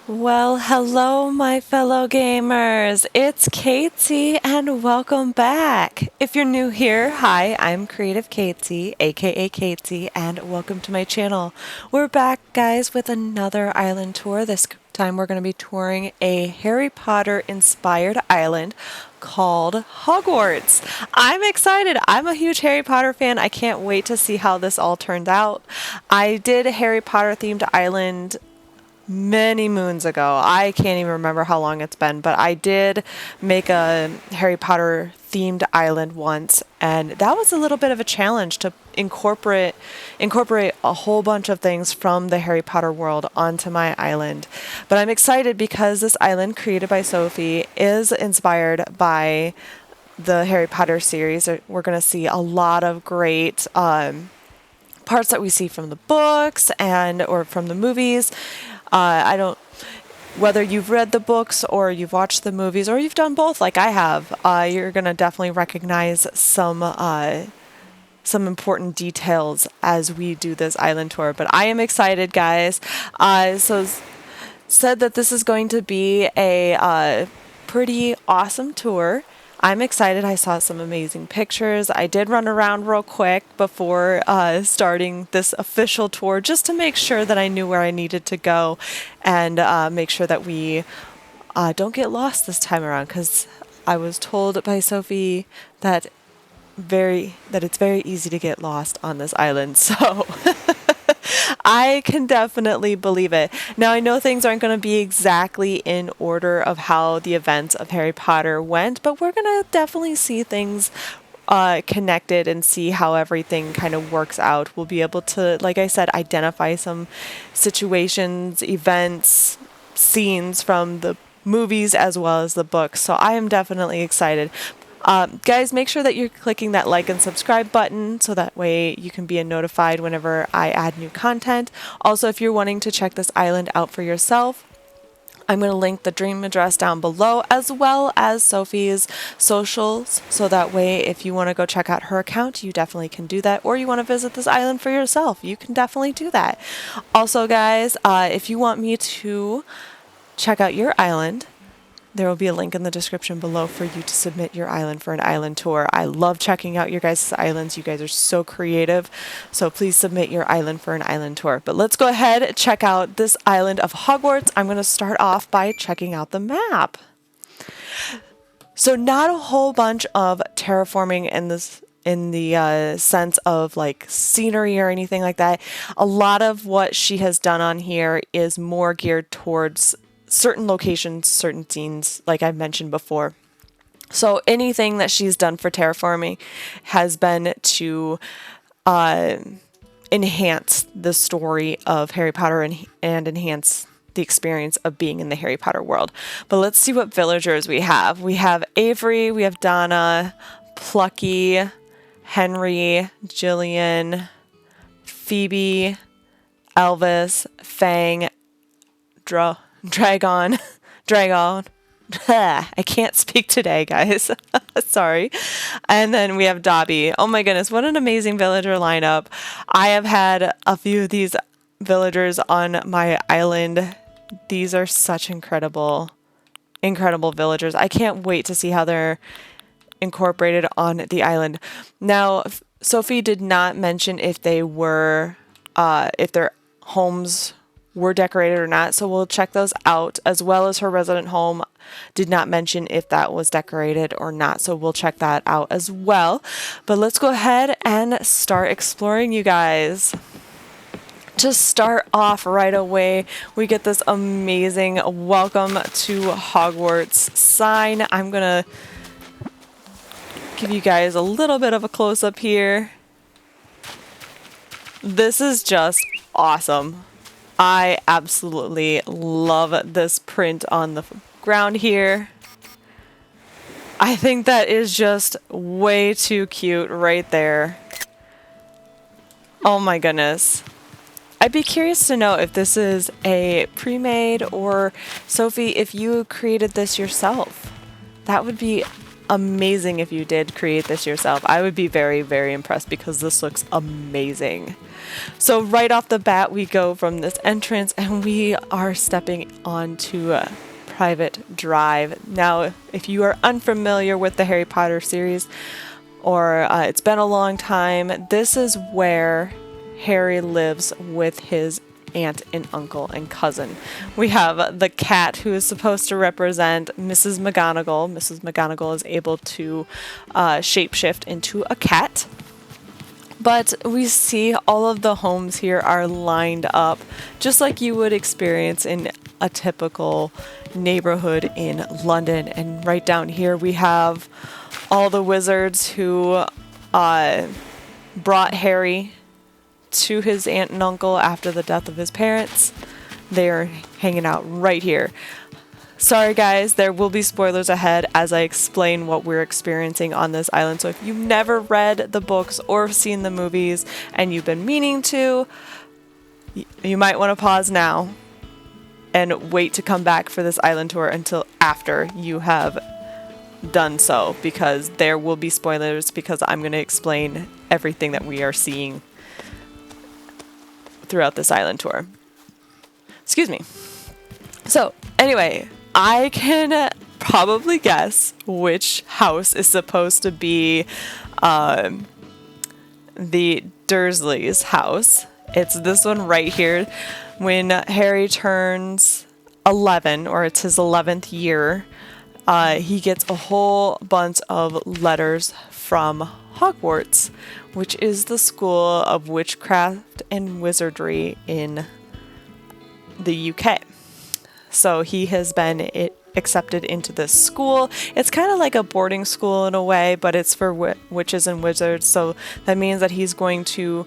Well, hello, my fellow gamers. It's Katie, and welcome back. If you're new here, hi, I'm Creative Katie, aka Katie, and welcome to my channel. We're back, guys, with another island tour. This time we're going to be touring a Harry Potter inspired island called Hogwarts. I'm excited. I'm a huge Harry Potter fan. I can't wait to see how this all turned out. I did a Harry Potter themed island many moons ago. I can't even remember how long it's been, but I did make a Harry Potter themed island once, and that was a little bit of a challenge to incorporate a whole bunch of things from the Harry Potter world onto my island. But I'm excited because this island, created by Sophie, is inspired by the Harry Potter series. We're going to see a lot of great parts that we see from the books or from the movies. Whether you've read the books or you've watched the movies or you've done both like I have, you're going to definitely recognize some important details as we do this island tour. But I am excited, guys. Said that this is going to be a pretty awesome tour. I'm excited. I saw some amazing pictures. I did run around real quick before starting this official tour just to make sure that I knew where I needed to go and make sure that we don't get lost this time around, because I was told by Sophie that it's very easy to get lost on this island. So I can definitely believe it. Now, I know things aren't going to be exactly in order of how the events of Harry Potter went, but we're going to definitely see things connected and see how everything kind of works out. We'll be able to, like I said, identify some situations, events, scenes from the movies as well as the books. So I am definitely excited. Guys, make sure that you're clicking that like and subscribe button so that way you can be notified whenever I add new content. Also, if you're wanting to check this island out for yourself, I'm going to link the dream address down below as well as Sophie's socials, so that way if you want to go check out her account, you definitely can do that, or you want to visit this island for yourself, you can definitely do that. Also, guys, if you want me to check out your island, there will be a link in the description below for you to submit your island for an island tour. I love checking out your guys' islands. You guys are so creative. So please submit your island for an island tour. But let's go ahead and check out this island of Hogwarts. I'm going to start off by checking out the map. So not a whole bunch of terraforming in the sense of like scenery or anything like that. A lot of what she has done on here is more geared towards certain locations, certain scenes, like I've mentioned before. So anything that she's done for terraforming has been to enhance the story of Harry Potter and enhance the experience of being in the Harry Potter world. But let's see what villagers we have. We have Avery, we have Donna, Plucky, Henry, Jillian, Phoebe, Elvis, Fang, Dragon. I can't speak today, guys. Sorry. And then we have Dobby. Oh my goodness, what an amazing villager lineup. I have had a few of these villagers on my island. These are such incredible villagers. I can't wait to see how they're incorporated on the island. Now, Sophie did not mention if they were, if their homes were decorated or not, so we'll check those out, as well as her resident home did not mention if that was decorated or not, so we'll check that out as well. But let's go ahead and start exploring, you guys. To start off right away, we get this amazing welcome to Hogwarts sign. I'm gonna give you guys a little bit of a close-up here. This is just awesome. I absolutely love this print on the ground here. I think that is just way too cute right there. Oh my goodness. I'd be curious to know if this is a pre-made, or Sophie, if you created this yourself. That would be amazing if you did create this yourself. I would be very, very impressed because this looks amazing. So right off the bat, we go from this entrance and we are stepping onto a private drive. Now, if you are unfamiliar with the Harry Potter series, or it's been a long time, this is where Harry lives with his aunt and uncle and cousin. We have the cat, who is supposed to represent Mrs. McGonagall. Mrs. McGonagall is able to shapeshift into a cat. But we see all of the homes here are lined up just like you would experience in a typical neighborhood in London. And right down here we have all the wizards who brought Harry to his aunt and uncle after the death of his parents. They are hanging out right here. Sorry guys, there will be spoilers ahead as I explain what we're experiencing on this island. So if you've never read the books or seen the movies and you've been meaning to, you might want to pause now and wait to come back for this island tour until after you have done so, because there will be spoilers, because I'm going to explain everything that we are seeing throughout this island tour. Excuse me. So anyway, I can probably guess which house is supposed to be the Dursleys' house. It's this one right here. When Harry turns 11, or it's his 11th year, he gets a whole bunch of letters from Hogwarts, which is the school of witchcraft and wizardry in the UK. So he has been accepted into this school. It's kind of like a boarding school in a way, but it's for witches and wizards. So that means that he's going to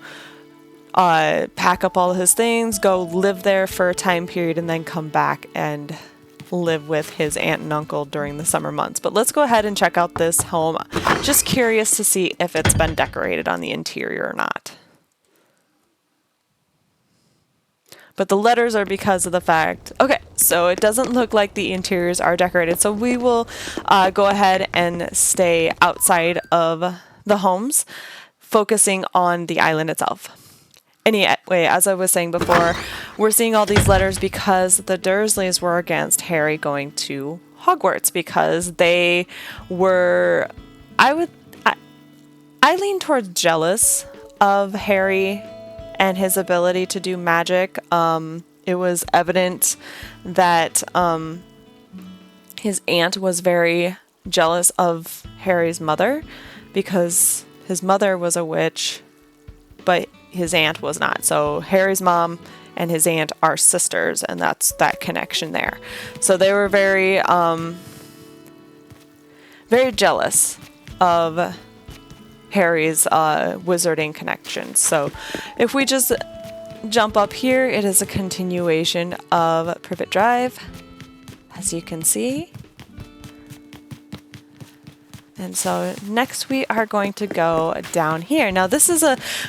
pack up all his things, go live there for a time period, and then come back and live with his aunt and uncle during the summer months. But let's go ahead and check out this home. Just curious to see if it's been decorated on the interior or not. But the letters are because of the fact... Okay, so it doesn't look like the interiors are decorated. So we will go ahead and stay outside of the homes, focusing on the island itself. Anyway, as I was saying before, we're seeing all these letters because the Dursleys were against Harry going to Hogwarts, because they were... I lean towards jealous of Harry and his ability to do magic. It was evident that his aunt was very jealous of Harry's mother, because his mother was a witch, but his aunt was not. So Harry's mom and his aunt are sisters, and that's that connection there. So they were very, very jealous of Harry's wizarding connections. So if we just jump up here, it is a continuation of Privet Drive, as you can see. And so next we are going to go down here. Now this is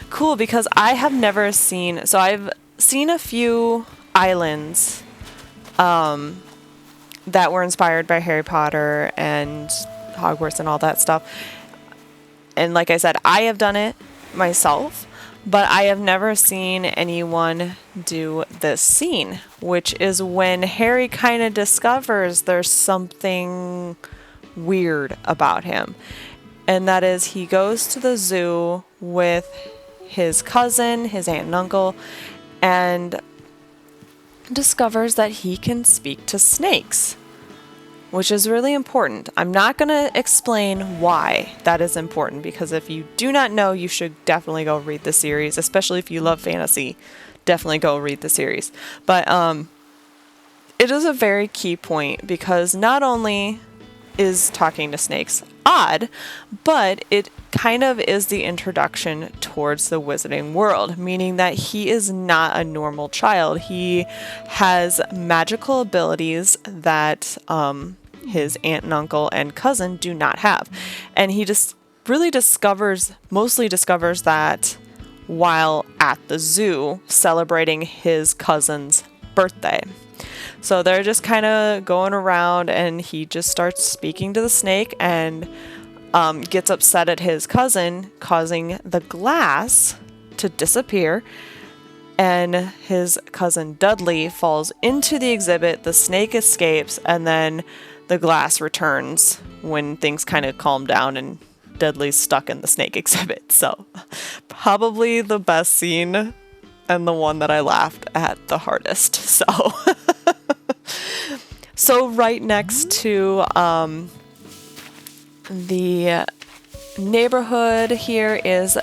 cool because I have never seen, so I've seen a few islands that were inspired by Harry Potter and Hogwarts and all that stuff. And like I said, I have done it myself, but I have never seen anyone do this scene, which is when Harry kind of discovers there's something weird about him. And that is, he goes to the zoo with his cousin, his aunt and uncle, and discovers that he can speak to snakes, which is really important. I'm not going to explain why that is important, because if you do not know, you should definitely go read the series, especially if you love fantasy. Definitely go read the series. But it is a very key point, because not only is talking to snakes odd, but it kind of is the introduction towards the wizarding world, meaning that he is not a normal child. He has magical abilities that his aunt and uncle and cousin do not have. And he just really mostly discovers that while at the zoo celebrating his cousin's birthday. So they're just kind of going around, and he just starts speaking to the snake and gets upset at his cousin, causing the glass to disappear. And his cousin Dudley falls into the exhibit, the snake escapes, and then the glass returns when things kind of calm down and Dudley's stuck in the snake exhibit. So probably the best scene and the one that I laughed at the hardest. So right next to the neighborhood here is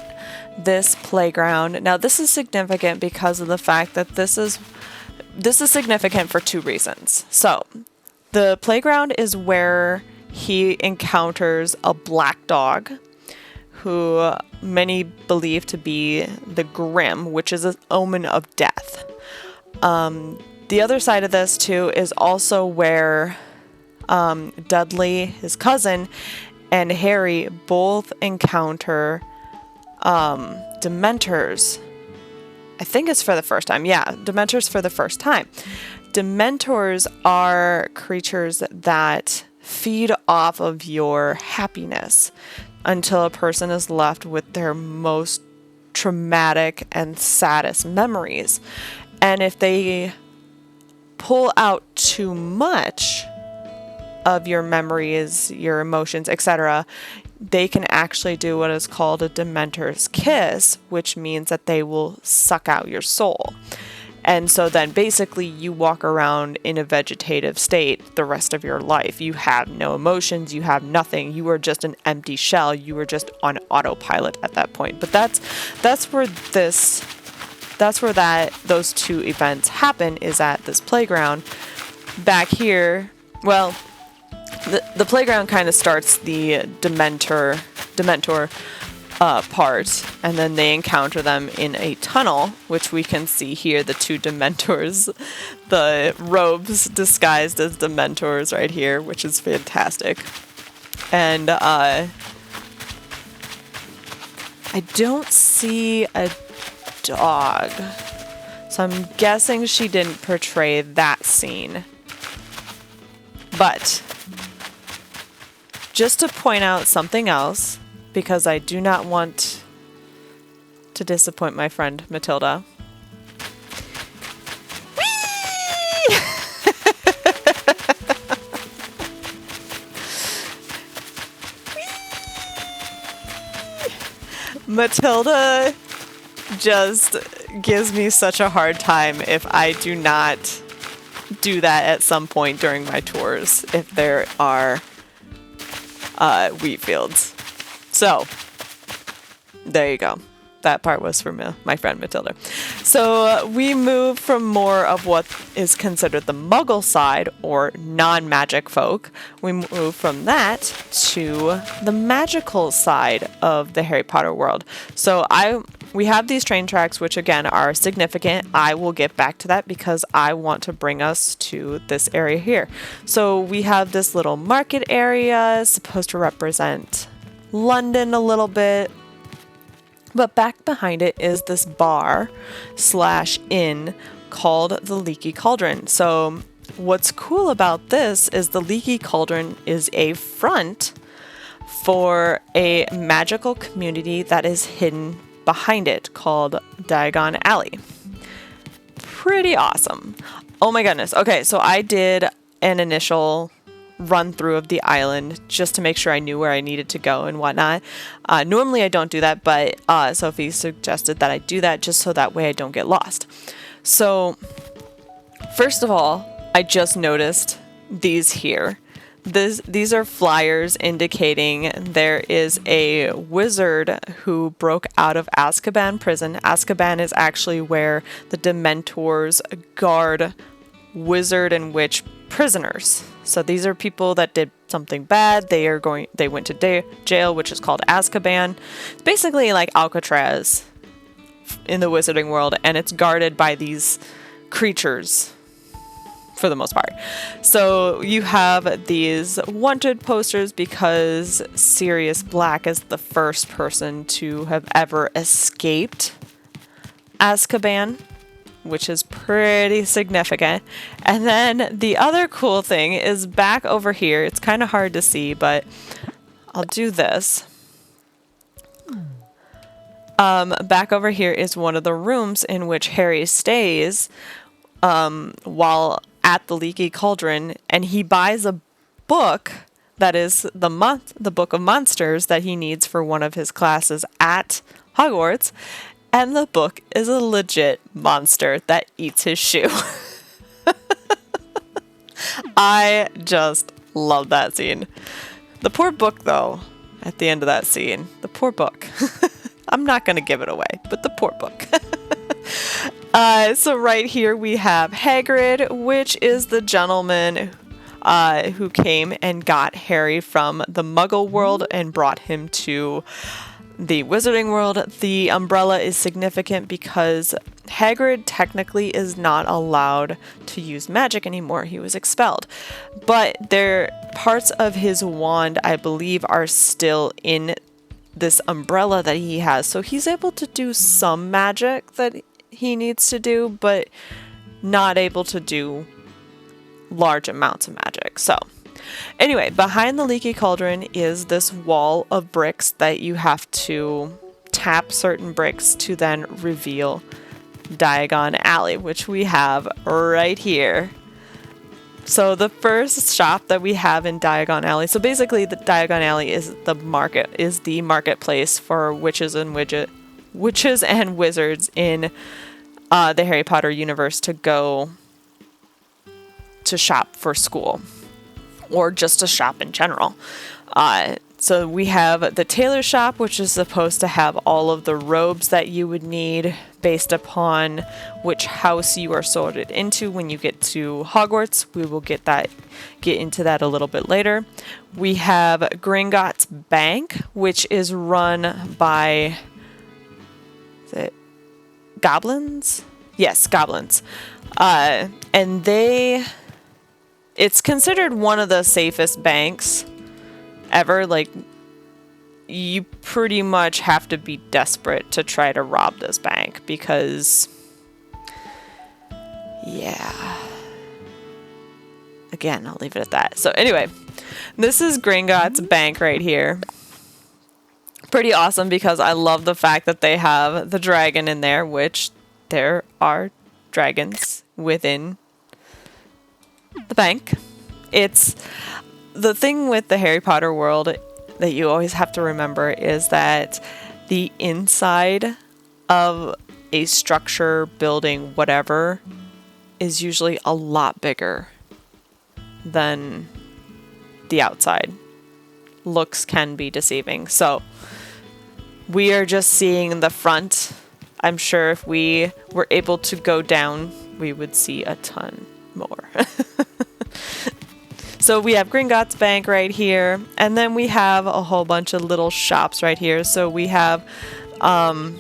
this playground. Now this is significant because of the fact that this is significant for two reasons. So the playground is where he encounters a black dog who many believe to be the Grim, which is an omen of death. The other side of this too is also where Dudley, his cousin, and Harry both encounter Dementors. I think it's for the first time. Yeah, Dementors for the first time. Dementors are creatures that feed off of your happiness until a person is left with their most traumatic and saddest memories. And if they pull out too much of your memories, your emotions, etc., they can actually do what is called a Dementor's kiss, which means that they will suck out your soul. And so then basically you walk around in a vegetative state the rest of your life. You have no emotions, you have nothing. You are just an empty shell. You are just on autopilot at that point. But that's where those two events happen, is at this playground. Back here, well, the playground kind of starts the Dementor part, and then they encounter them in a tunnel, which we can see here, the two Dementors, the robes disguised as Dementors right here, which is fantastic. And I don't see a dog, so I'm guessing she didn't portray that scene. But just to point out something else, because I do not want to disappoint my friend Matilda. Whee! Matilda just gives me such a hard time if I do not do that at some point during my tours, if there are wheat fields. So, there you go. That part was from my friend Matilda. So, we move from more of what is considered the Muggle side, or non-magic folk. We move from that to the magical side of the Harry Potter world. So, we have these train tracks, which again are significant. I will get back to that because I want to bring us to this area here. So, we have this little market area, supposed to represent London a little bit, but back behind it is this bar/inn called the Leaky Cauldron. So what's cool about this is the Leaky Cauldron is a front for a magical community that is hidden behind it, called Diagon Alley. Pretty awesome. Oh my goodness. Okay, so I did an initial run through of the island just to make sure I knew where I needed to go and whatnot. Normally I don't do that, but Sophie suggested that I do that just so that way I don't get lost. So first of all, I just noticed these here. These are flyers indicating there is a wizard who broke out of Azkaban prison. Azkaban is actually where the Dementors guard wizard and witch prisoners. So these are people that did something bad. They went to jail, which is called Azkaban. It's basically like Alcatraz in the wizarding world, and it's guarded by these creatures for the most part. So you have these wanted posters because Sirius Black is the first person to have ever escaped Azkaban. which is pretty significant. And then the other cool thing is back over here. It's kind of hard to see, but I'll do this. Back over here is one of the rooms in which Harry stays while at the Leaky Cauldron, and he buys a book that is the Book of Monsters that he needs for one of his classes at Hogwarts, and the book is a legit monster that eats his shoe. I just love that scene. The poor book, though, at the end of that scene. The poor book. I'm not going to give it away, but the poor book. So right here we have Hagrid, which is the gentleman who came and got Harry from the Muggle world and brought him to the Wizarding world. The umbrella is significant because Hagrid technically is not allowed to use magic anymore. He was expelled. But parts of his wand, I believe, are still in this umbrella that he has. So he's able to do some magic that he needs to do, but not able to do large amounts of magic. So anyway, behind the Leaky Cauldron is this wall of bricks that you have to tap certain bricks to then reveal Diagon Alley, which we have right here. So the first shop that we have in Diagon Alley, so basically the Diagon Alley is the marketplace for witches and wizards in the Harry Potter universe to go to shop for school, or just to shop in general. So we have the tailor shop, which is supposed to have all of the robes that you would need based upon which house you are sorted into when you get to Hogwarts. We will get into that a little bit later. We have Gringotts Bank, which is run by, is it goblins? Yes, goblins. And it's considered one of the safest banks ever. Like, you pretty much have to be desperate to try to rob this bank because, yeah. Again, I'll leave it at that. So anyway, this is Gringotts Bank right here. Pretty awesome because I love the fact that they have the dragon in there, which there are dragons within the bank. It's the thing with the Harry Potter world that you always have to remember is that the inside of a structure, building, whatever, is usually a lot bigger than the outside. Looks can be deceiving. So we are just seeing the front. I'm sure if we were able to go down, we would see a ton more. So we have Gringotts Bank right here, and then we have a whole bunch of little shops right here. So we have, oh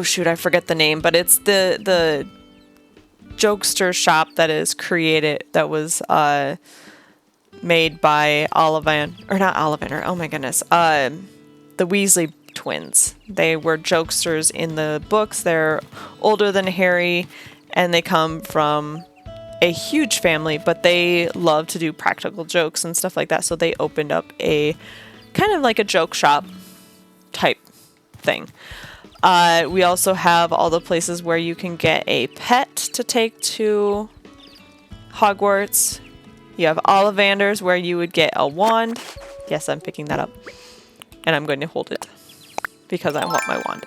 shoot, I forget the name, but it's the jokester shop that is created, that was made by Ollivander, oh my goodness, the Weasley twins. They were jokesters in the books. They're older than Harry, and they come from a huge family, but they love to do practical jokes and stuff like that. So they opened up a kind of like a joke shop type thing. We also have all the places where you can get a pet to take to Hogwarts. You have Ollivanders where you would get a wand. Yes, I'm picking that up. And I'm going to hold it because I want my wand.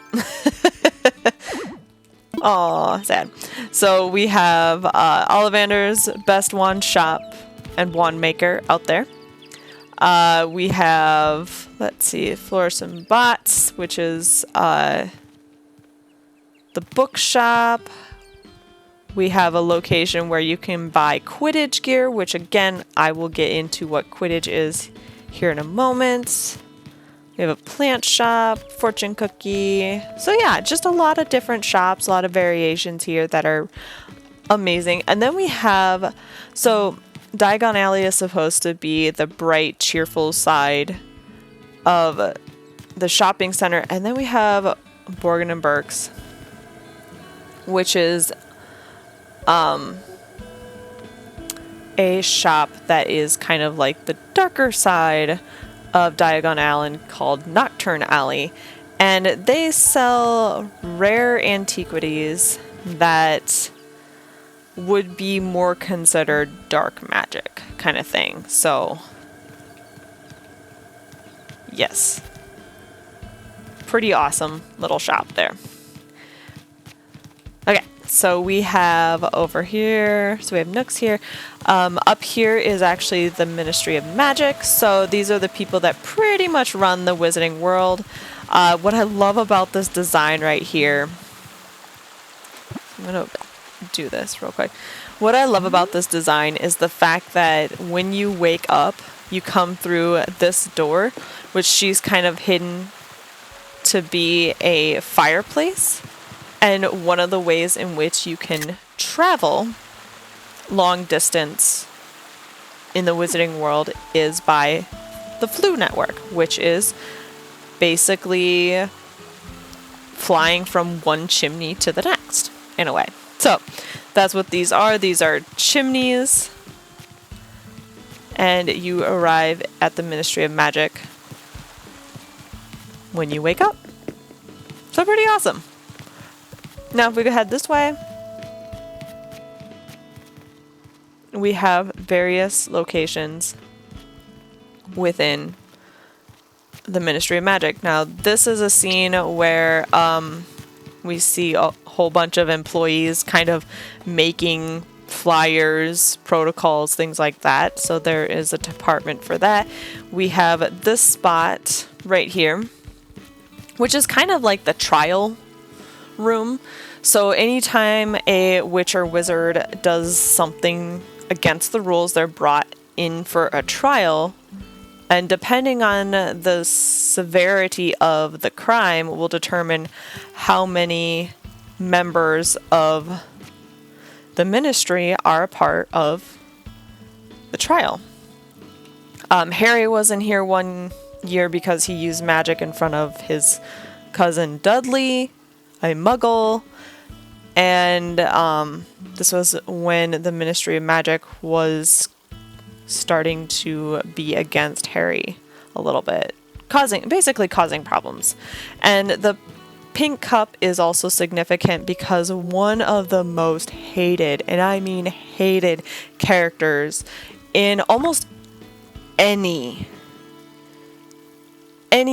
Aw, sad. So we have Ollivander's Best Wand Shop and Wand Maker out there. We have, let's see, Flourish and Bots, which is the bookshop. We have a location where you can buy Quidditch gear, which again, I will get into what Quidditch is here in a moment. We have a plant shop, fortune cookie. So yeah, just a lot of different shops, a lot of variations here that are amazing. And then we have, so Diagon Alley is supposed to be the bright, cheerful side of the shopping center. And then we have Borgin and Burke's, which is a shop that is kind of like the darker side of Diagon Alley called Nocturne Alley. And they sell rare antiquities that would be more considered dark magic kind of thing. So, yes. Pretty awesome little shop there. Okay, so we have over here, so we have nooks here. Up here is actually the Ministry of Magic. So these are the people that pretty much run the Wizarding World. What I love about this design right here, I'm going to do this real quick. What I love about this design is the fact that when you wake up, you come through this door, which she's kind of hidden to be a fireplace. And one of the ways in which you can travel long distance in the Wizarding World is by the Flu Network, which is basically flying from one chimney to the next, in a way. So that's what these are. These are chimneys. And you arrive at the Ministry of Magic when you wake up. So pretty awesome. Now, if we go head this way, we have various locations within the Ministry of Magic. Now, this is a scene where we see a whole bunch of employees kind of making flyers, protocols, things like that. So there is a department for that. We have this spot right here, which is kind of like the trial room. So anytime a witch or wizard does something against the rules, they're brought in for a trial, and depending on the severity of the crime will determine how many members of the ministry are a part of the trial. Harry was in here one year because he used magic in front of his cousin Dudley, a muggle, and this was when the Ministry of Magic was starting to be against Harry a little bit, basically causing problems. And the pink cup is also significant because one of the most hated, and I mean hated, characters in almost any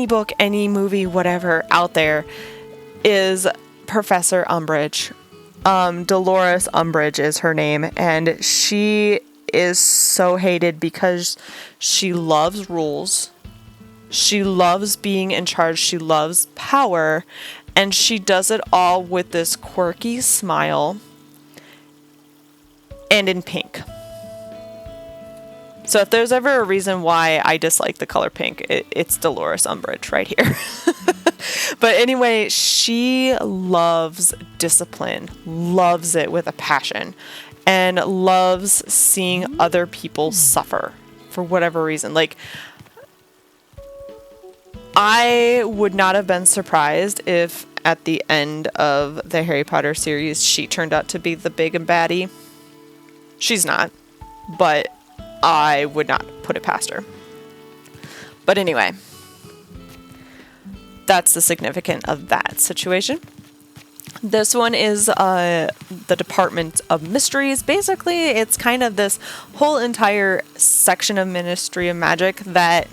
book, any movie, whatever out there is Professor Umbridge. Dolores Umbridge is her name, and she is so hated because she loves rules, she loves being in charge, she loves power, and she does it all with this quirky smile and in pink. So if there's ever a reason why I dislike the color pink, it's Dolores Umbridge right here. But anyway, she loves discipline, loves it with a passion, and loves seeing other people suffer for whatever reason. Like, I would not have been surprised if at the end of the Harry Potter series, she turned out to be the big and baddie. She's not, but I would not put it past her. But anyway, that's the significance of that situation. This one is the Department of Mysteries. Basically, it's kind of this whole entire section of Ministry of Magic that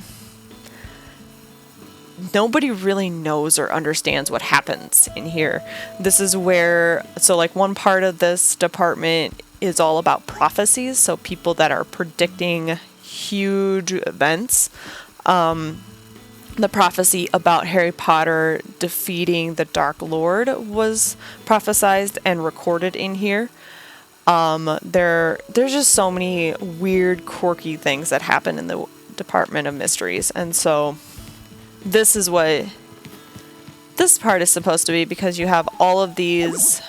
nobody really knows or understands what happens in here. This is where, so like one part of this department is all about prophecies, so people that are predicting huge events. The prophecy about Harry Potter defeating the Dark Lord was prophesized and recorded in here. There's just so many weird, quirky things that happen in the Department of Mysteries, and so this is what this part is supposed to be, because you have all of these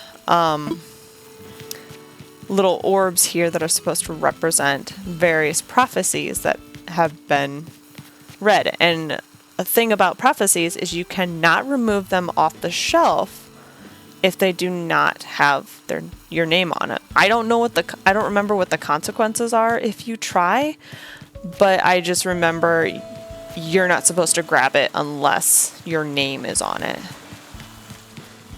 little orbs here that are supposed to represent various prophecies that have been read. And a thing about prophecies is you cannot remove them off the shelf if they do not have your name on it. I don't remember what the consequences are if you try, but I just remember you're not supposed to grab it unless your name is on it.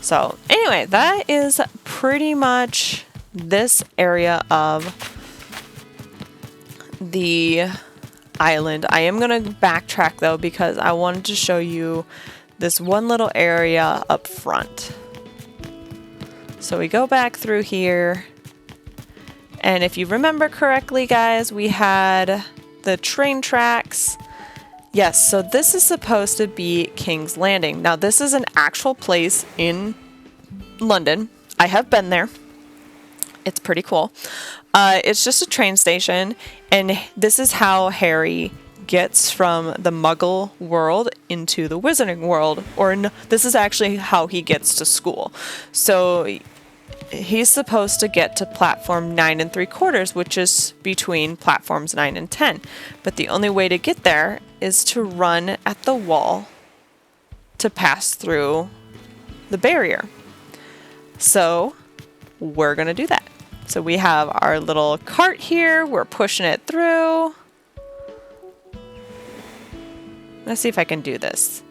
So anyway, that is pretty much this area of the island. I am going to backtrack though because I wanted to show you this one little area up front. So we go back through here, and if you remember correctly, guys, we had the train tracks. Yes, so this is supposed to be King's Landing. Now, this is an actual place in London. I have been there. It's pretty cool. It's just a train station, and this is how Harry gets from the Muggle world into the Wizarding world, this is actually how he gets to school. So he's supposed to get to platform 9 3/4, which is between platforms 9 and 10. But the only way to get there is to run at the wall to pass through the barrier. So we're going to do that. So we have our little cart here. We're pushing it through. Let's see if I can do this.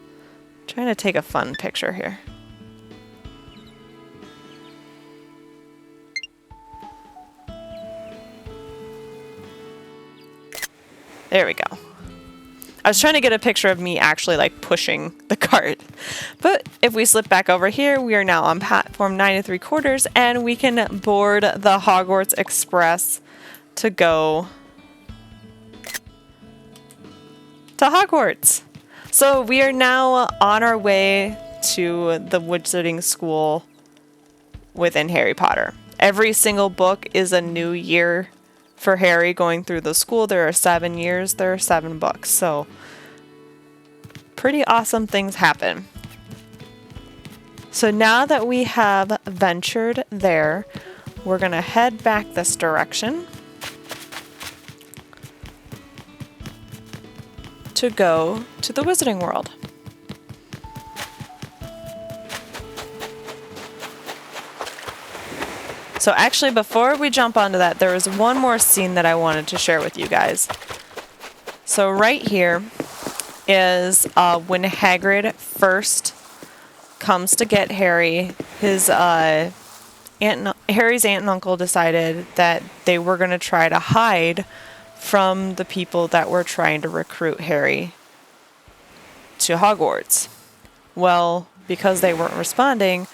I'm trying to take a fun picture here. There we go. I was trying to get a picture of me actually like pushing the cart. But if we slip back over here, we are now on platform 9 3/4, and we can board the Hogwarts Express to go to Hogwarts. So we are now on our way to the Wizarding School within Harry Potter. Every single book is a new year for Harry going through the school. There are 7 years, there are 7 books. So pretty awesome things happen. So now that we have ventured there, we're going to head back this direction to go to the Wizarding World. So actually, before we jump onto that, there was one more scene that I wanted to share with you guys. So right here is when Hagrid first comes to get Harry. His Harry's aunt and uncle decided that they were going to try to hide from the people that were trying to recruit Harry to Hogwarts. Well, because they weren't responding,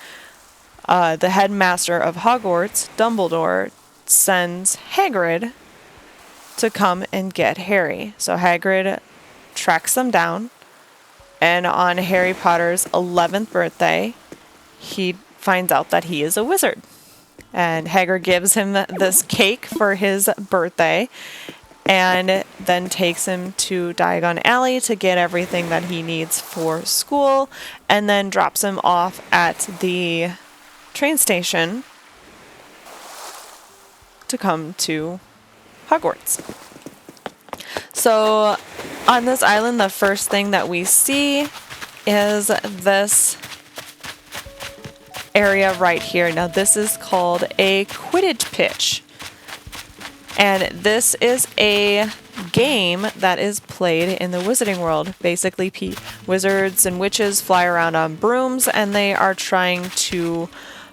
the headmaster of Hogwarts, Dumbledore, sends Hagrid to come and get Harry. So Hagrid tracks them down, and on Harry Potter's 11th birthday, he finds out that he is a wizard. And Hagrid gives him this cake for his birthday, and then takes him to Diagon Alley to get everything that he needs for school, and then drops him off at the train station to come to Hogwarts. So on this island, the first thing that we see is this area right here. Now this is called a Quidditch pitch. And this is a game that is played in the Wizarding World. Basically, wizards and witches fly around on brooms, and they are trying to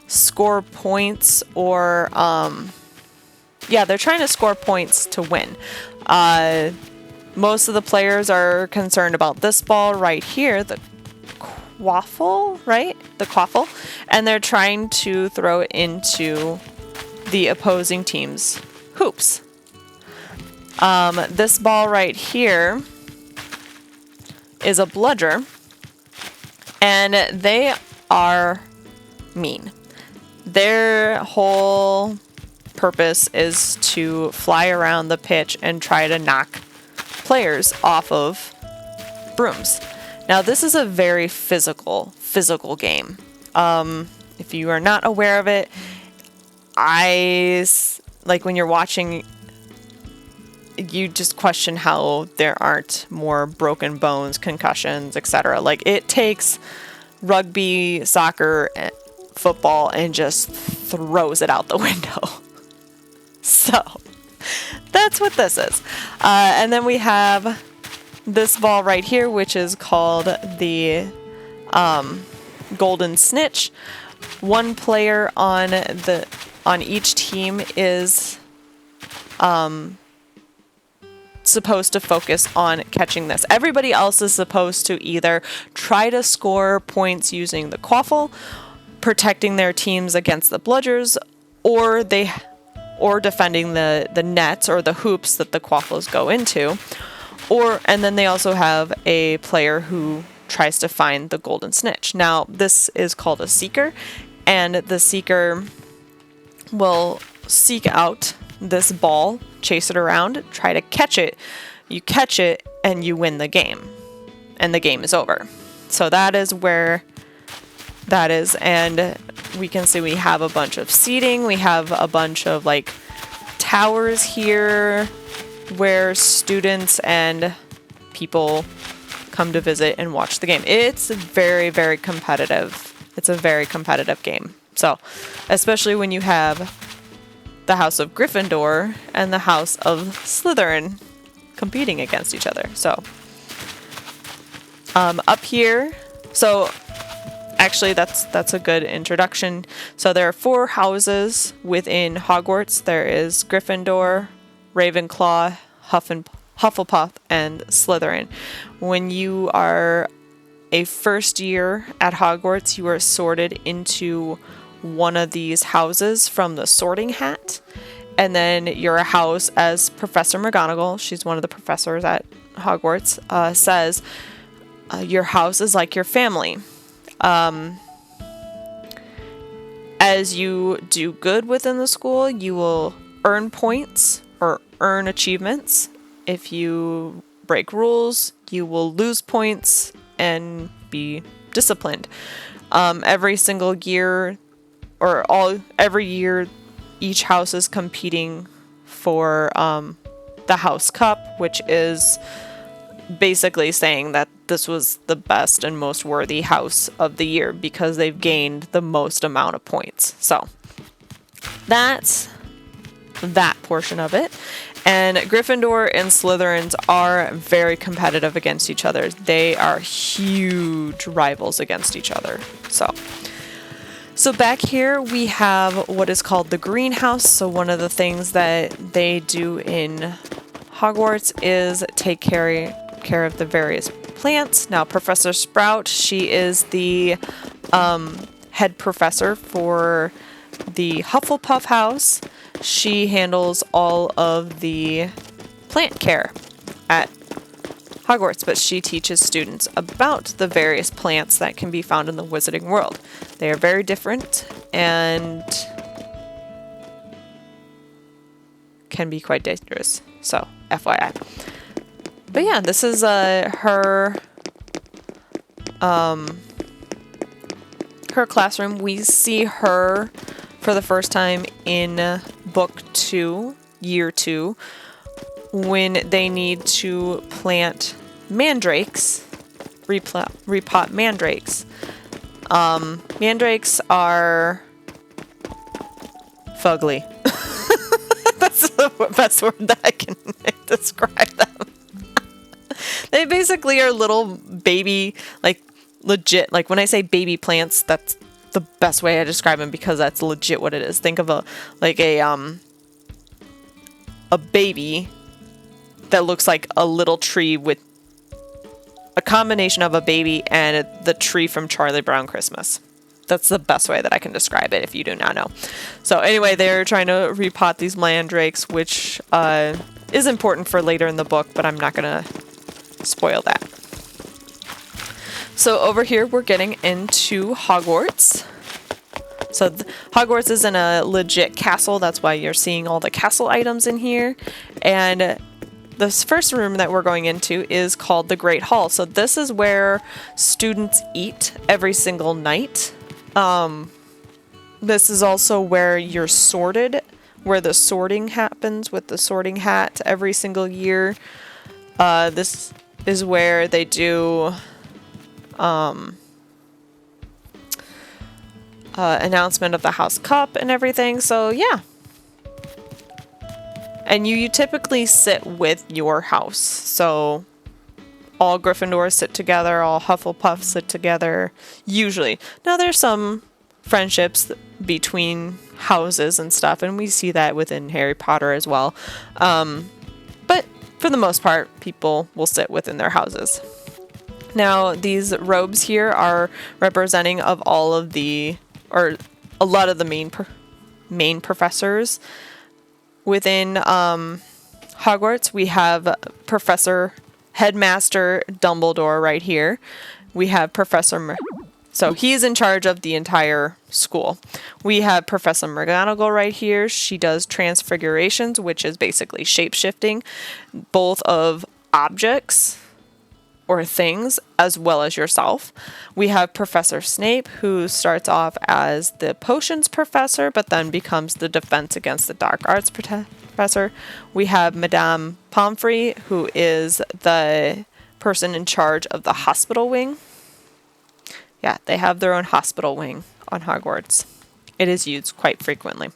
score points, or they're trying to score points to win. Most of the players are concerned about this ball right here, the quaffle, right? The quaffle, and they're trying to throw it into the opposing team's hoops. This ball right here is a bludger, and they are mean. Their whole purpose is to fly around the pitch and try to knock players off of brooms. Now, this is a very physical game. If you are not aware of it, like when you're watching, you just question how there aren't more broken bones, concussions, etc. Like, it takes rugby, soccer, football and just throws it out the window. So that's what this is. And then we have this ball right here, which is called the Golden Snitch. One player on each team is supposed to focus on catching this. Everybody else is supposed to either try to score points using the quaffle, protecting their teams against the bludgers, or defending the nets or the hoops that the quaffles go into. And then they also have a player who tries to find the golden snitch. Now, this is called a seeker, and the seeker will seek out this ball, chase it around, try to catch it. You catch it and you win the game, and the game is over. So that is where that is. And we can see we have a bunch of seating. We have a bunch of like towers here where students and people come to visit and watch the game. It's very, very competitive. It's a very competitive game. So especially when you have the House of Gryffindor and the House of Slytherin competing against each other. So up here, so actually that's a good introduction. So there are 4 houses within Hogwarts. There is Gryffindor, Ravenclaw, Hufflepuff, and Slytherin. When you are a first year at Hogwarts, you are sorted into one of these houses from the Sorting Hat, and then your house, as Professor McGonagall, she's one of the professors at Hogwarts, says, your house is like your family. As you do good within the school, you will earn points or earn achievements. If you break rules, you will lose points and be disciplined. Every single year, every year, each house is competing for the House Cup, which is basically saying that this was the best and most worthy house of the year because they've gained the most amount of points. So that's that portion of it. And Gryffindor and Slytherins are very competitive against each other. They are huge rivals against each other. So back here we have what is called the greenhouse. So one of the things that they do in Hogwarts is take care of the various plants. Now, Professor Sprout, she is the head professor for the Hufflepuff house. She handles all of the plant care at Hogwarts, but she teaches students about the various plants that can be found in the wizarding world. They are very different and can be quite dangerous. So, FYI. But yeah, this is her classroom. We see her for the first time in book 2, year 2, when they need to plant mandrakes, repot mandrakes. Mandrakes are fugly. That's the best word that I can describe them. They basically are little baby, like legit, like when I say baby plants, that's the best way I describe them because that's legit what it is. Think of a baby that looks like a little tree with a combination of a baby and the tree from Charlie Brown Christmas. That's the best way that I can describe it if you do not know. So anyway, they're trying to repot these mandrakes, which is important for later in the book, but I'm not going to spoil that. So over here, we're getting into Hogwarts. So Hogwarts is in a legit castle. That's why you're seeing all the castle items in here. And this first room that we're going into is called the Great Hall. So this is where students eat every single night. This is also where you're sorted, where the sorting happens with the Sorting Hat every single year. This is where they do announcement of the House Cup and everything. So yeah. And you typically sit with your house. So all Gryffindors sit together, all Hufflepuffs sit together, usually. Now there's some friendships between houses and stuff, and we see that within Harry Potter as well. But for the most part, people will sit within their houses. Now, these robes here are representing of all of the, or a lot of the main professors within Hogwarts. We have Headmaster Dumbledore right here. We have so he's in charge of the entire school. We have Professor McGonagall right here. She does transfigurations, which is basically shape-shifting, both of objects or things as well as yourself. We have Professor Snape, who starts off as the potions professor, but then becomes the defense against the dark arts professor. We have Madame Pomfrey, who is the person in charge of the hospital wing. Yeah, they have their own hospital wing on Hogwarts. It is used quite frequently.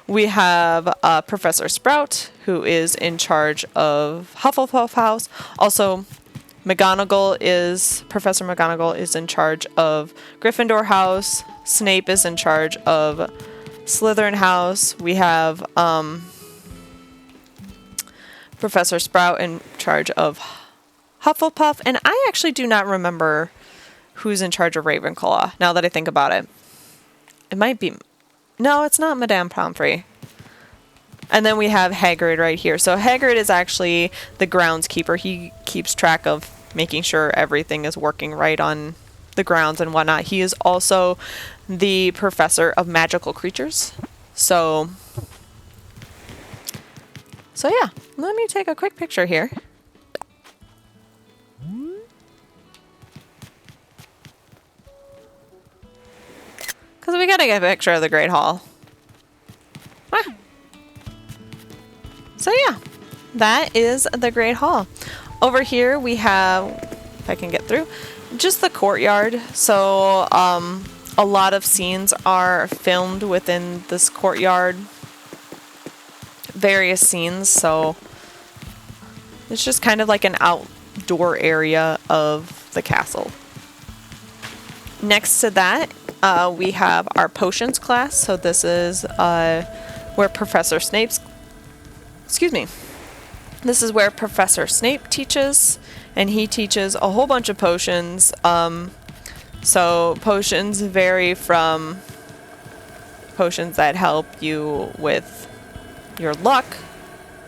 We have Professor Sprout, who is in charge of Hufflepuff House. Also, Professor McGonagall is in charge of Gryffindor House. Snape is in charge of Slytherin House. We have Professor Sprout in charge of Hufflepuff. And I actually do not remember who's in charge of Ravenclaw, now that I think about it. It might be... No, it's not Madame Pomfrey. And then we have Hagrid right here. So Hagrid is actually the groundskeeper. He keeps track of making sure everything is working right on the grounds and whatnot. He is also the professor of magical creatures. So yeah, let me take a quick picture here. Because we gotta get a picture of the Great Hall. Ah. So yeah, that is the Great Hall. Over here we have, if I can get through, just the courtyard. So a lot of scenes are filmed within this courtyard. Various scenes, so it's just kind of like an outdoor area of the castle. Next to that, we have our potions class. So this is where Professor Snape teaches, and he teaches a whole bunch of potions. So potions vary from potions that help you with your luck,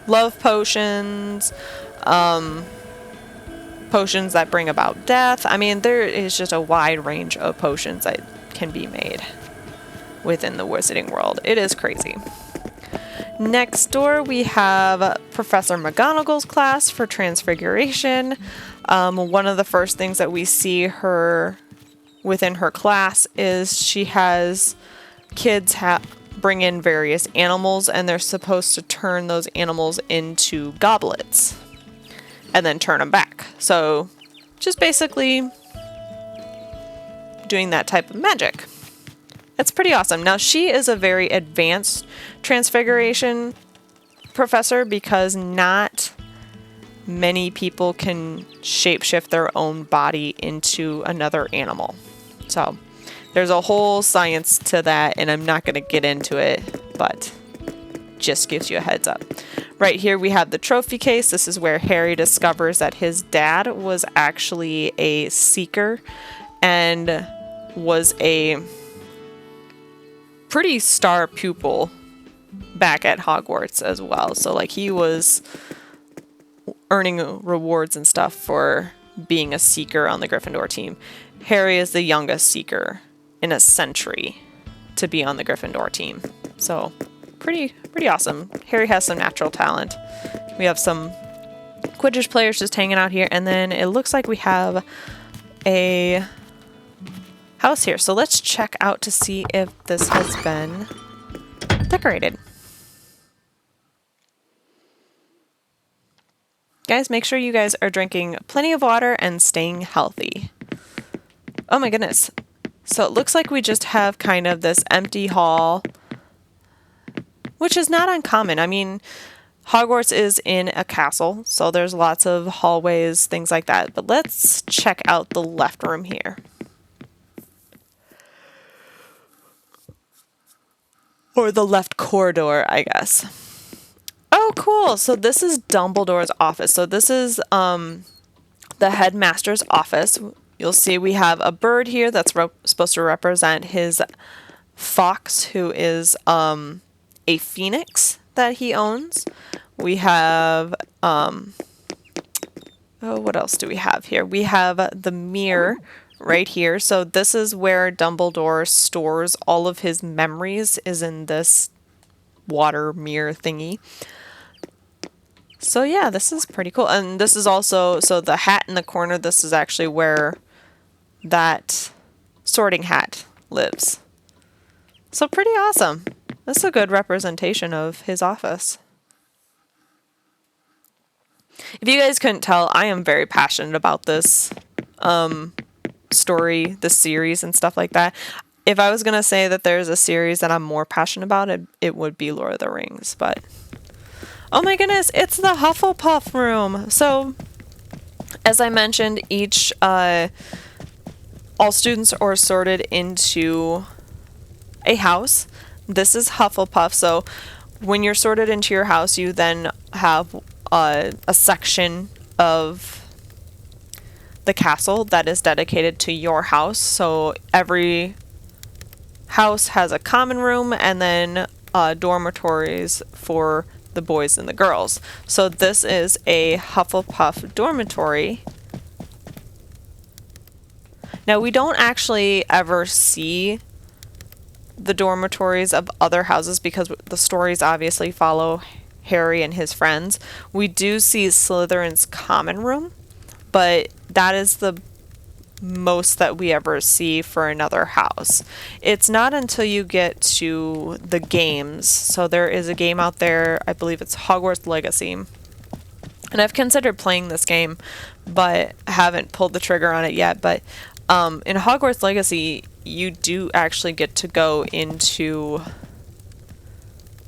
love potions, potions that bring about death. I mean, there is just a wide range of potions that can be made within the wizarding world. It is crazy. Next door, we have Professor McGonagall's class for Transfiguration. One of the first things that we see her within her class is she has kids bring in various animals, and they're supposed to turn those animals into goblets and then turn them back. So just basically doing that type of magic. It's pretty awesome. Now, she is a very advanced transfiguration professor because not many people can shapeshift their own body into another animal. So there's a whole science to that, and I'm not going to get into it, but just gives you a heads up. Right here we have the trophy case. This is where Harry discovers that his dad was actually a seeker and was a pretty star pupil back at Hogwarts as well. So like he was earning rewards and stuff for being a seeker on the Gryffindor team. Harry is the youngest seeker in a century to be on the Gryffindor team. So pretty awesome. Harry has some natural talent. We have some Quidditch players just hanging out here, and then it looks like we have a house here. So let's check out to see if this has been decorated. Guys, make sure you guys are drinking plenty of water and staying healthy. Oh my goodness. So it looks like we just have kind of this empty hall, which is not uncommon. I mean, Hogwarts is in a castle, so there's lots of hallways, things like that. But let's check out the left room here. Or the left corridor, I guess. Oh, cool. So this is Dumbledore's office. So this is the headmaster's office. You'll see we have a bird here that's supposed to represent his fox, who is a phoenix that he owns. We have, what else do we have here? We have the mirror right here. So this is where Dumbledore stores all of his memories, is in this water mirror thingy. So yeah, this is pretty cool. And this is also, so the hat in the corner, this is actually where that sorting hat lives. So pretty awesome. That's a good representation of his office. If you guys couldn't tell, I am very passionate about this story, this series and stuff like that. If I was going to say that there's a series that I'm more passionate about, it would be Lord of the Rings. But, oh my goodness, it's the Hufflepuff room. So, as I mentioned, all students are sorted into a house. This is Hufflepuff. So, when you're sorted into your house, you then have a section of the castle that is dedicated to your house. So every house has a common room and then dormitories for the boys and the girls. So this is a Hufflepuff dormitory. Now we don't actually ever see the dormitories of other houses because the stories obviously follow Harry and his friends. We do see Slytherin's common room, but that is the most that we ever see for another house. It's not until you get to the games. So there is a game out there, I believe it's Hogwarts Legacy. And I've considered playing this game, but haven't pulled the trigger on it yet. But in Hogwarts Legacy, you do actually get to go into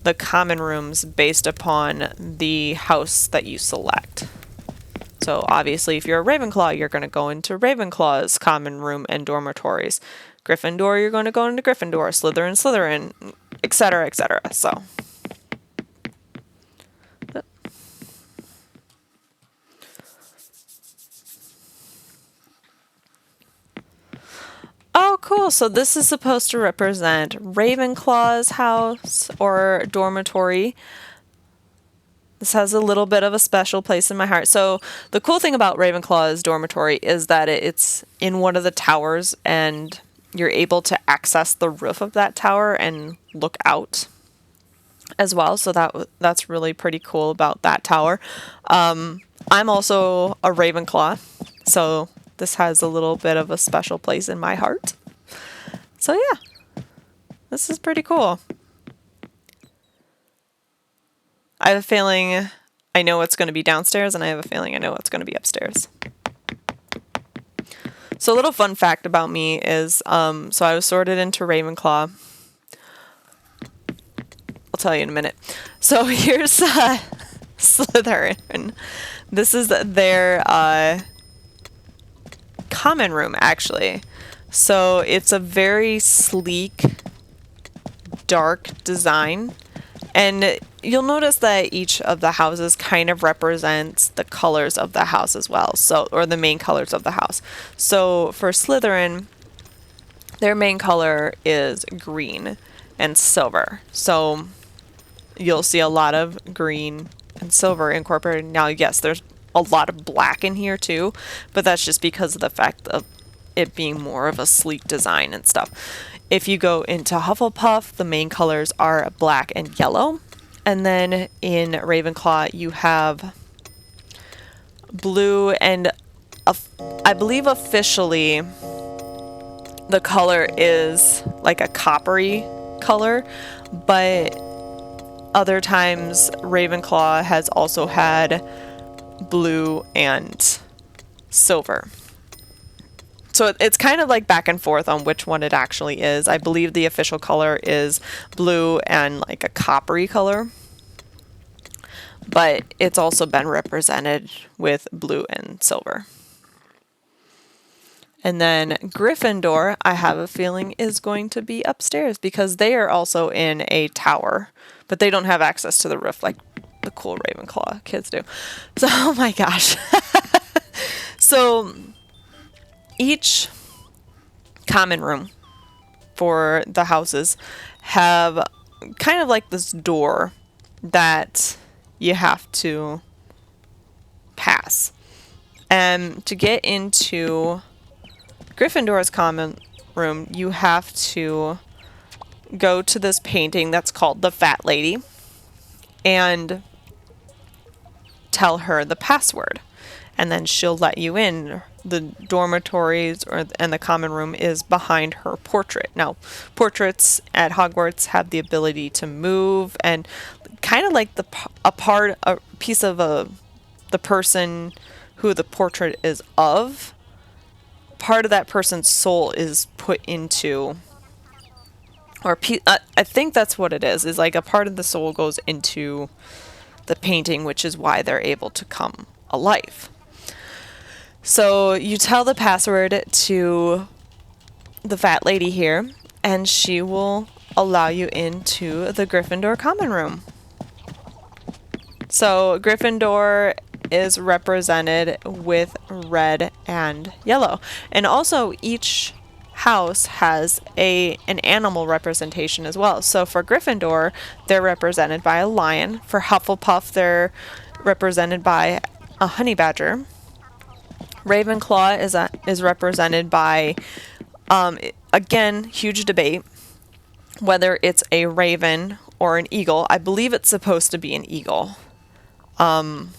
the common rooms based upon the house that you select. So obviously if you're a Ravenclaw, you're going to go into Ravenclaw's common room and dormitories. Gryffindor, you're going to go into Gryffindor. Slytherin, etc., etc. So oh, cool. So this is supposed to represent Ravenclaw's house or dormitory. This has a little bit of a special place in my heart. So the cool thing about Ravenclaw's dormitory is that it's in one of the towers and you're able to access the roof of that tower and look out as well. So that's really pretty cool about that tower. I'm also a Ravenclaw, so this has a little bit of a special place in my heart. So yeah, this is pretty cool. I have a feeling I know what's going to be downstairs, and I have a feeling I know what's going to be upstairs. So a little fun fact about me is, so I was sorted into Ravenclaw. I'll tell you in a minute. So here's Slytherin. This is their common room, actually. So it's a very sleek, dark design. And you'll notice that each of the houses kind of represents the colors of the house as well. So, or the main colors of the house. So for Slytherin, their main color is green and silver. So you'll see a lot of green and silver incorporated. Now, yes, there's a lot of black in here too, but that's just because of the fact of it being more of a sleek design and stuff. If you go into Hufflepuff, the main colors are black and yellow. And then in Ravenclaw, you have blue and I believe officially the color is like a coppery color, but other times Ravenclaw has also had blue and silver. So it's kind of like back and forth on which one it actually is. I believe the official color is blue and like a coppery color, but it's also been represented with blue and silver. And then Gryffindor, I have a feeling, is going to be upstairs because they are also in a tower, but they don't have access to the roof like the cool Ravenclaw kids do. So, oh my gosh. So each common room for the houses have kind of like this door that you have to pass. And to get into Gryffindor's common room, you have to go to this painting that's called the Fat Lady and tell her the password, and then she'll let you in. The dormitories and the common room is behind her portrait. Now, portraits at Hogwarts have the ability to move, and kind of like a piece of the person who the portrait is of, part of that person's soul is put into, or I think that's what it is like a part of the soul goes into the painting, which is why they're able to come alive. So you tell the password to the Fat Lady here, and she will allow you into the Gryffindor common room. So Gryffindor is represented with red and yellow. And also each house has an animal representation as well. So for Gryffindor, they're represented by a lion. For Hufflepuff, they're represented by a honey badger. Ravenclaw is represented by, again, huge debate, whether it's a raven or an eagle. I believe it's supposed to be an eagle. I'm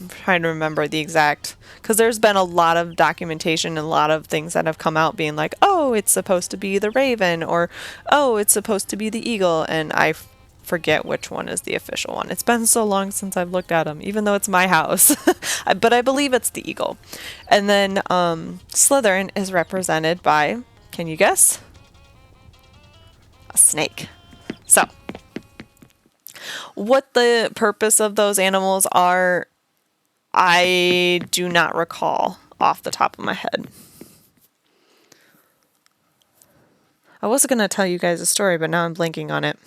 trying to remember the exact, because there's been a lot of documentation and a lot of things that have come out being like, oh, it's supposed to be the raven, or oh, it's supposed to be the eagle, and I forget which one is the official one. It's been so long since I've looked at them, even though it's my house. But I believe it's the eagle. And then Slytherin is represented by, can you guess? A snake. So, what the purpose of those animals are, I do not recall off the top of my head. I was going to tell you guys a story, but now I'm blanking on it.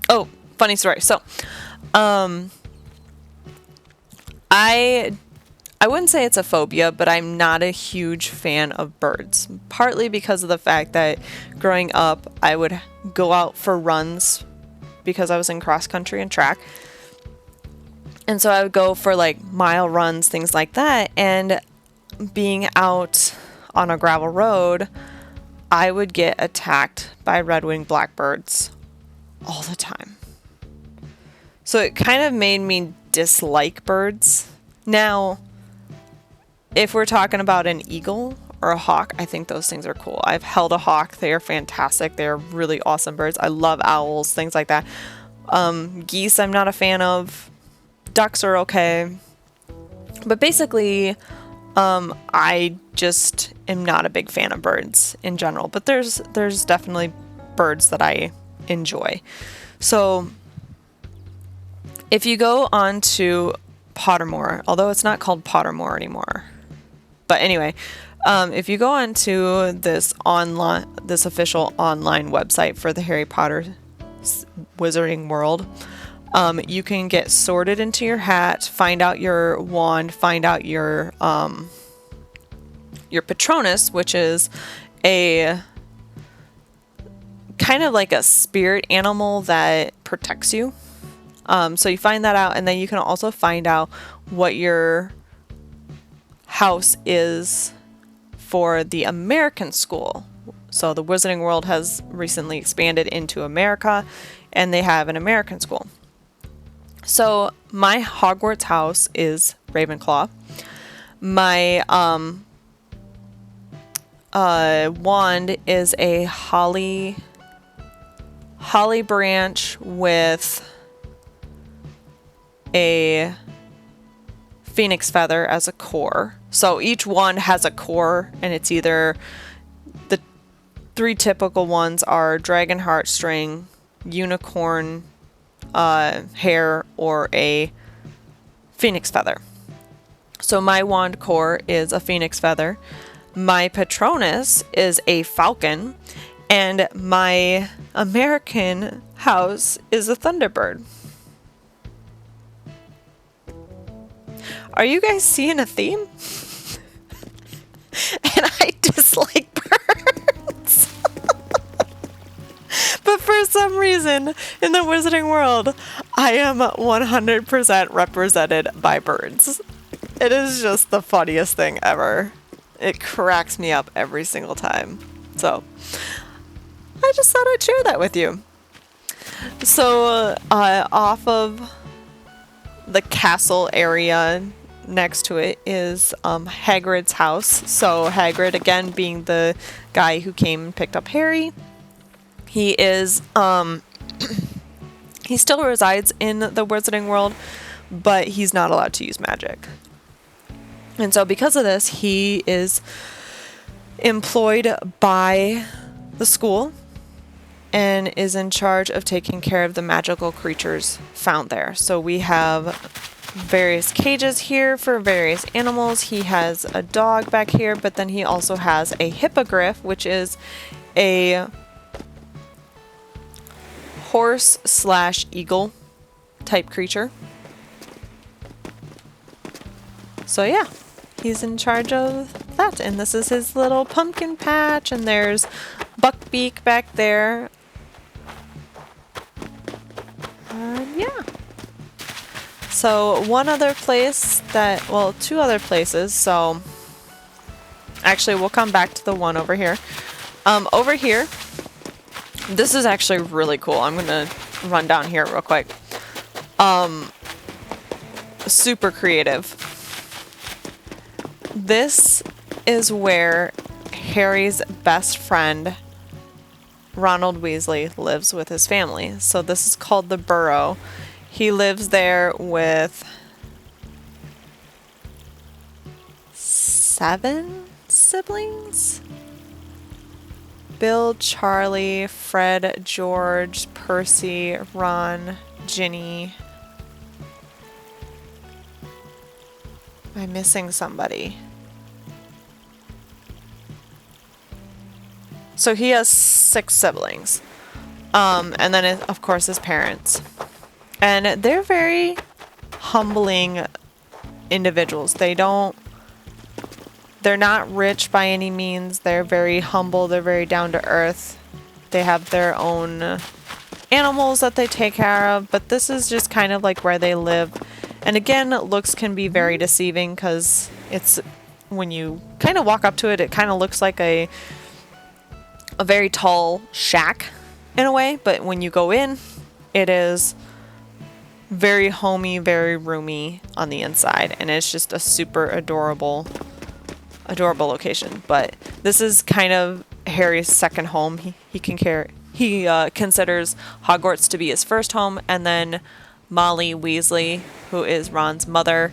Oh, funny story. So, I wouldn't say it's a phobia, but I'm not a huge fan of birds. Partly because of the fact that growing up, I would go out for runs because I was in cross country and track. And so I would go for like mile runs, things like that. And being out on a gravel road, I would get attacked by red-winged blackbirds all the time. So it kind of made me dislike birds. Now, if we're talking about an eagle or a hawk, I think those things are cool. I've held a hawk. They are fantastic. They are really awesome birds. I love owls, things like that. Geese, I'm not a fan of. Ducks are okay. But basically, I just am not a big fan of birds in general. But there's definitely birds that I enjoy. So if you go on to Pottermore, although it's not called Pottermore anymore. But anyway, if you go on to this official online website for the Harry Potter Wizarding World, you can get sorted into your hat, find out your wand, find out your Patronus, which is a kind of like a spirit animal that protects you. So you find that out, and then you can also find out what your house is for the American school. So the Wizarding World has recently expanded into America, and they have an American school. So my Hogwarts house is Ravenclaw. My wand is a holly branch with a phoenix feather as a core. So each one has a core, and it's either the 3 typical ones are dragon heartstring, unicorn hair, or a phoenix feather. So my wand core is a phoenix feather. My Patronus is a falcon, and my American house is a thunderbird. Are you guys seeing a theme? And I dislike birds. But for some reason, in the wizarding world, I am 100% represented by birds. It is just the funniest thing ever. It cracks me up every single time. So, I just thought I'd share that with you. So, off of the castle area next to it is Hagrid's house. So, Hagrid, again, being the guy who came and picked up Harry, he is, he still resides in the wizarding world, but he's not allowed to use magic. And so because of this, he is employed by the school and is in charge of taking care of the magical creatures found there. So we have various cages here for various animals. He has a dog back here, but then he also has a hippogriff, which is a horse/eagle type creature. So yeah, he's in charge of that. And this is his little pumpkin patch, and there's Buckbeak back there. Yeah. So one other place that, well, 2 other places. So actually we'll come back to the one over here. Over here, this is actually really cool. I'm gonna run down here real quick. Super creative. This is where Harry's best friend, Ronald Weasley, lives with his family. So this is called the Burrow. He lives there with 7 siblings? Bill, Charlie, Fred, George, Percy, Ron, Ginny. Am I missing somebody? So he has 6 siblings. And then, of course, his parents. And they're very humbling individuals. They're not rich by any means. They're very humble. They're very down to earth. They have their own animals that they take care of. But this is just kind of like where they live. And again, looks can be very deceiving because it's, when you kind of walk up to it, it kind of looks like a very tall shack in a way. But when you go in, it is very homey, very roomy on the inside. And it's just a super adorable location. But this is kind of Harry's second home. He considers Hogwarts to be his first home, and then Molly Weasley, who is Ron's mother,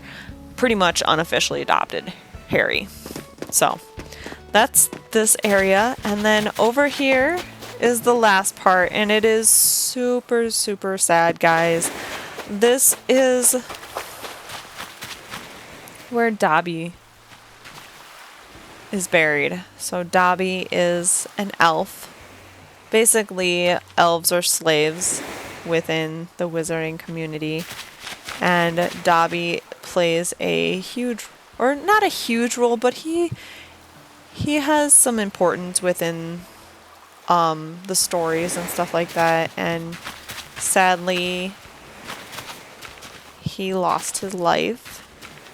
pretty much unofficially adopted Harry. So that's this area. And then over here is the last part, and it is super, super sad, guys. This is where Dobby is buried. So Dobby is an elf. Basically, elves are slaves within the wizarding community, and Dobby plays a huge, or not a huge role, but he has some importance within the stories and stuff like that. And sadly, he lost his life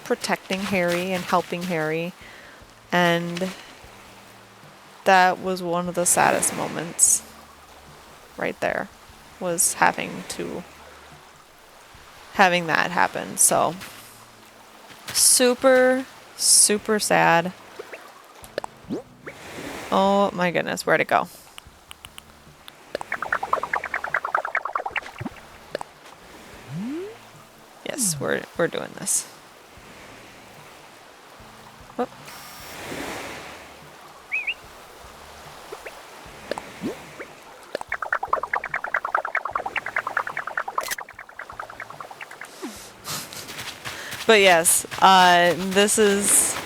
protecting Harry and helping Harry, and that was one of the saddest moments right there, was having that happen. So super, super sad. Oh my goodness, where'd it go? Yes, we're doing this. But yes, this is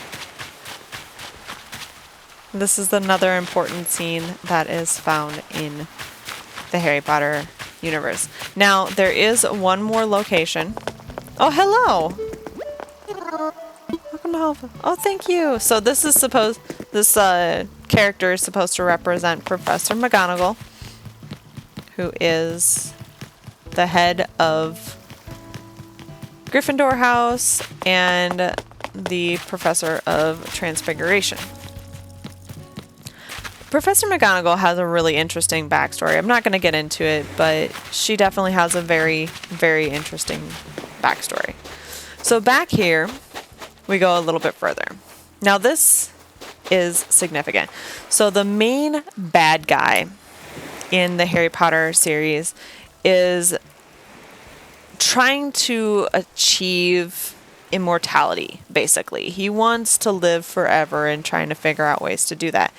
another important scene that is found in the Harry Potter universe. Now, there is one more location. Oh, hello! Welcome to Hogwarts. Oh, thank you! So this character is supposed to represent Professor McGonagall, who is the head of Gryffindor House and the Professor of Transfiguration. Professor McGonagall has a really interesting backstory. I'm not going to get into it, but she definitely has a very, very interesting backstory. So back here, we go a little bit further. Now this is significant. So the main bad guy in the Harry Potter series is trying to achieve immortality, basically. He wants to live forever and trying to figure out ways to do that.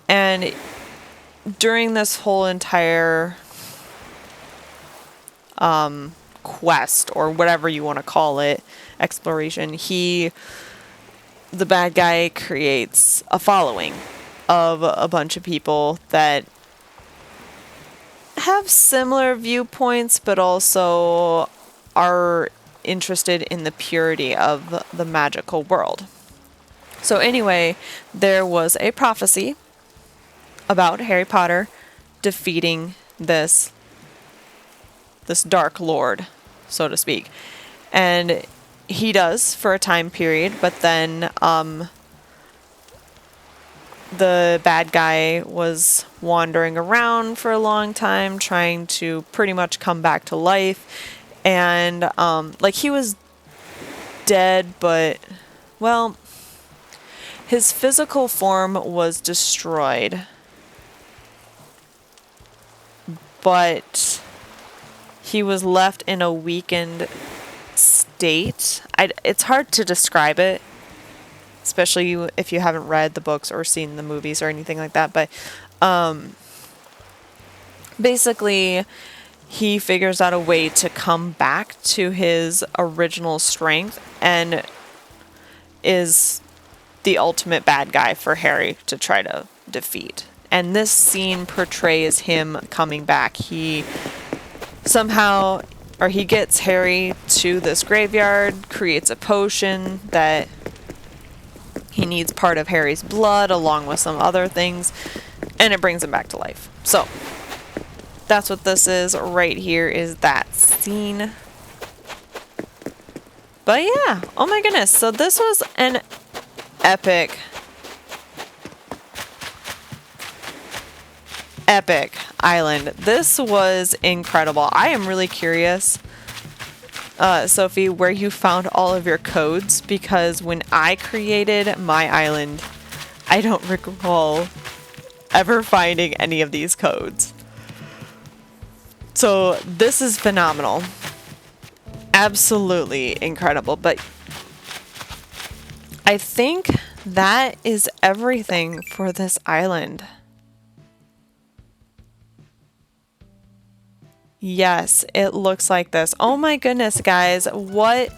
And during this whole entire quest, or whatever you want to call it, exploration, the bad guy creates a following of a bunch of people that have similar viewpoints, but also are interested in the purity of the magical world. So anyway, there was a prophecy about Harry Potter defeating this Dark Lord, so to speak. And he does for a time period, but then the bad guy was wandering around for a long time, trying to pretty much come back to life. And he was dead, but, well, his physical form was destroyed. But he was left in a weakened state. It's hard to describe it, especially if you haven't read the books or seen the movies or anything like that. But basically, he figures out a way to come back to his original strength and is the ultimate bad guy for Harry to try to defeat. And this scene portrays him coming back. He gets Harry to this graveyard, creates a potion that he needs part of Harry's blood along with some other things, and it brings him back to life. So that's what this is right here, is that scene. But yeah, oh my goodness. So this was an epic island. This was incredible. I am really curious, Sophie, where you found all of your codes, because when I created my island, I don't recall ever finding any of these codes. So this is phenomenal. Absolutely incredible. But I think that is everything for this island. Yes, it looks like this. Oh my goodness, guys. What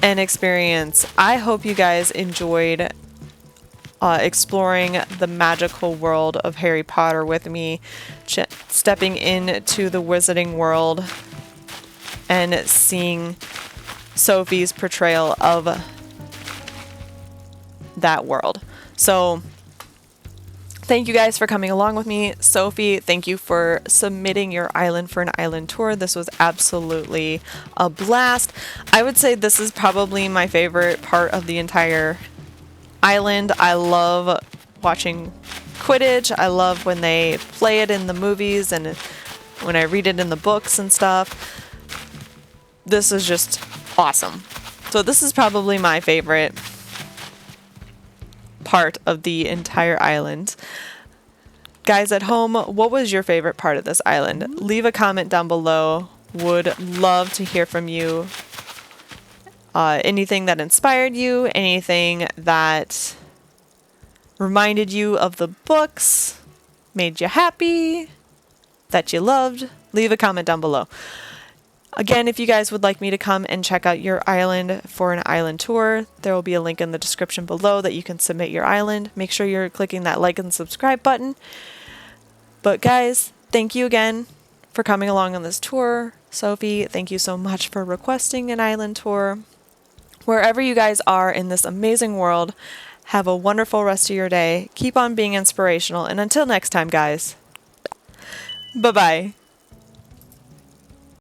an experience. I hope you guys enjoyed exploring the magical world of Harry Potter with me, stepping into the wizarding world and seeing Sophie's portrayal of that world. So thank you guys for coming along with me. Sophie, thank you for submitting your island for an island tour. This was absolutely a blast. I would say this is probably my favorite part of the entire island. I love watching Quidditch. I love when they play it in the movies and when I read it in the books and stuff. This is just awesome. So this is probably my favorite part of the entire island. Guys at home, what was your favorite part of this island? Leave a comment down below. Would love to hear from you. Anything that inspired you, anything that reminded you of the books, made you happy, that you loved, leave a comment down below. Again, if you guys would like me to come and check out your island for an island tour, there will be a link in the description below that you can submit your island. Make sure you're clicking that like and subscribe button. But guys, thank you again for coming along on this tour. Sophie, thank you so much for requesting an island tour. Wherever you guys are in this amazing world, have a wonderful rest of your day. Keep on being inspirational. And until next time, guys. Bye-bye.